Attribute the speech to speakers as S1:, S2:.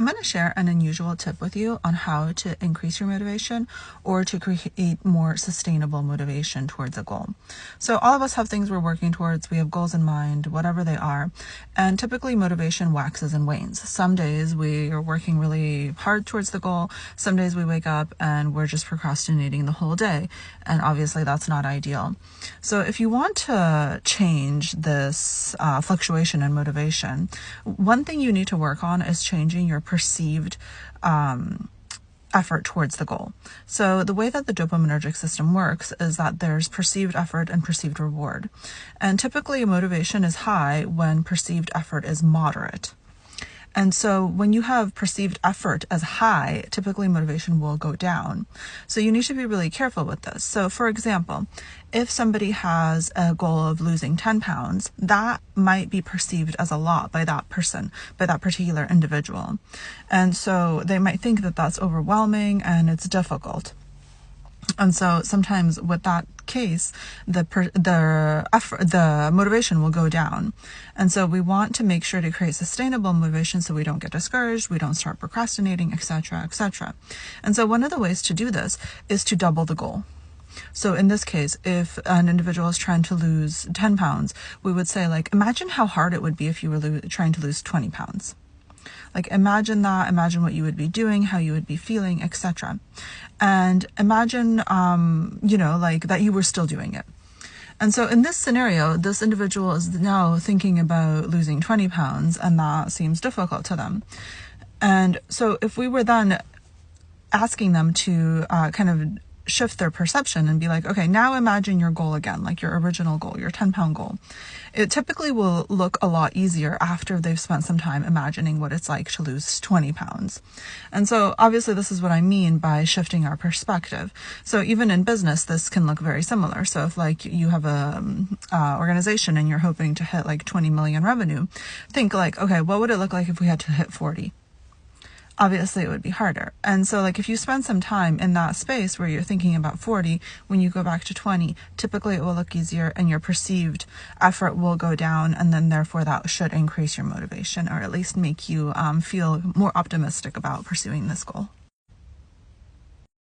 S1: I'm going to share an unusual tip with you on how to increase your motivation or to create more sustainable motivation towards a goal. So all of us have things we're working towards. We have goals in mind, whatever they are. And typically motivation waxes and wanes. Some days we are working really hard towards the goal. Some days we wake up and we're just procrastinating the whole day. And obviously that's not ideal. So if you want to change this fluctuation in motivation, one thing you need to work on is changing your perceived effort towards the goal. So the way that the dopaminergic system works is that there's perceived effort and perceived reward. And typically motivation is high when perceived effort is moderate. And so when you have perceived effort as high, typically motivation will go down. So you need to be really careful with this. So for example, if somebody has a goal of losing 10 pounds, that might be perceived as a lot by that person, by that particular individual. And so they might think that that's overwhelming and it's difficult. And so sometimes with that case, the motivation will go down. And so we want to make sure to create sustainable motivation so we don't get discouraged, we don't start procrastinating, etc., etc. And so one of the ways to do this is to double the goal. So in this case, if an individual is trying to lose 10 pounds, we would say, like, imagine how hard it would be if you were trying to lose 20 pounds. Like, imagine that, imagine what you would be doing, how you would be feeling, etc. And imagine, like that you were still doing it. And so in this scenario, this individual is now thinking about losing 20 pounds and that seems difficult to them. And so if we were then asking them to kind of shift their perception and be like, okay, now imagine your goal again, like your original goal, your 10-pound goal. It typically will look a lot easier after they've spent some time imagining what it's like to lose 20 pounds. And so obviously this is what I mean by shifting our perspective. So even in business, this can look very similar. So if like you have a organization and you're hoping to hit like 20 million revenue, think like, okay, what would it look like if we had to hit 40? Obviously it would be harder. And so like if you spend some time in that space where you're thinking about 40, when you go back to 20, typically it will look easier and your perceived effort will go down, and then therefore that should increase your motivation, or at least make you feel more optimistic about pursuing this goal.